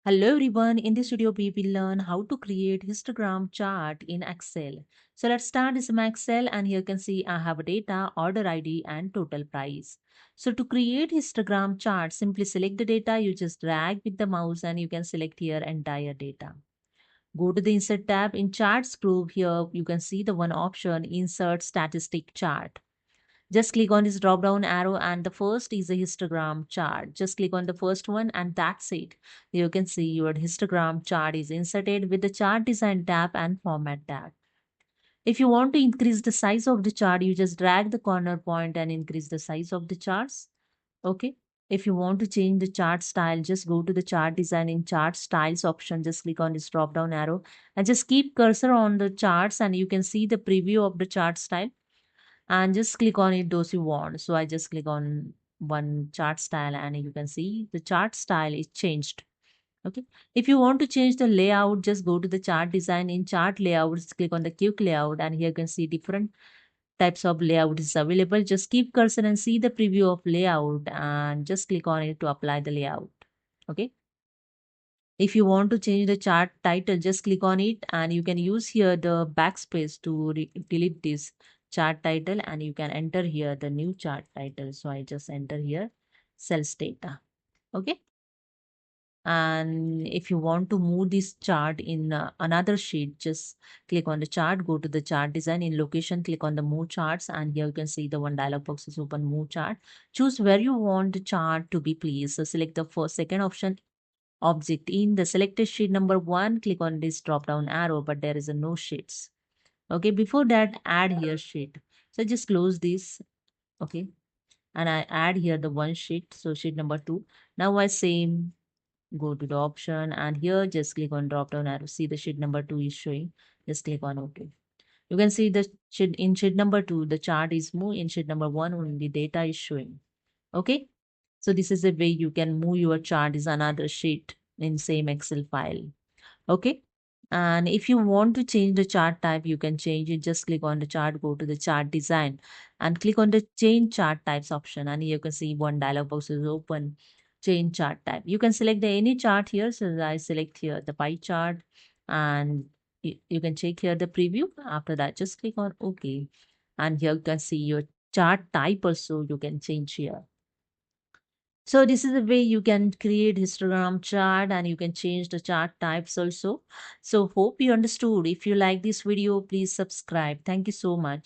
Hello everyone, in this video we will learn how to create histogram chart in Excel. So let's start this in my Excel and here you can see I have a data, order ID and total price. So to create histogram chart, simply select the data, you just drag with the mouse and you can select here entire data. Go to the insert tab in charts group. Here you can see the one option insert statistic chart. Just click on this drop down arrow and the first is a histogram chart. Just click on the first one and that's it. You can see your histogram chart is inserted with the chart design tab and format tab. If you want to increase the size of the chart, you just drag the corner point and increase the size of the charts. Okay. If you want to change the chart style, just go to the chart design in chart styles option. Just click on this drop down arrow and just keep cursor on the charts and you can see the preview of the chart style and just click on it those you want. So I just click on one chart style and you can see the chart style is changed. Okay. If you want to change the layout, just go to the chart design in chart layouts, click on the quick layout and here you can see different types of layout is available. Just keep cursor and see the preview of layout and just click on it to apply the layout. Okay. If you want to change the chart title, just click on it and you can use here the backspace to delete this chart title and you can enter here the new chart title. So I just enter here sales data. Okay. And if you want to move this chart in another sheet, just click on the chart, go to the chart design in location, click on the move charts and here you can see the one dialog box is open move chart. Choose where you want the chart to be placed. So select the first second option object in the selected sheet number 1, click on this drop down arrow but there is a no sheets. Okay, before that add here sheet, so just close this. Okay, and I add here the one sheet, so sheet number 2. Now I same go to the option and here just click on drop down arrow, see the sheet number 2 is showing, just click on OK. You can see the sheet in sheet number 2 the chart is moved, in sheet number 1 only data is showing. Okay, so this is the way you can move your chart is another sheet in same Excel file. Okay. And if you want to change the chart type, you can change it. Just click on the chart, go to the chart design and click on the change chart types option. And you can see one dialog box is open, change chart type. You can select any chart here. So I select here the pie chart and you can check here the preview. After that, just click on OK. And here you can see your chart type also you can change here. So this is the way you can create histogram chart and you can change the chart types also. So hope you understood. If you like this video, please subscribe. Thank you so much.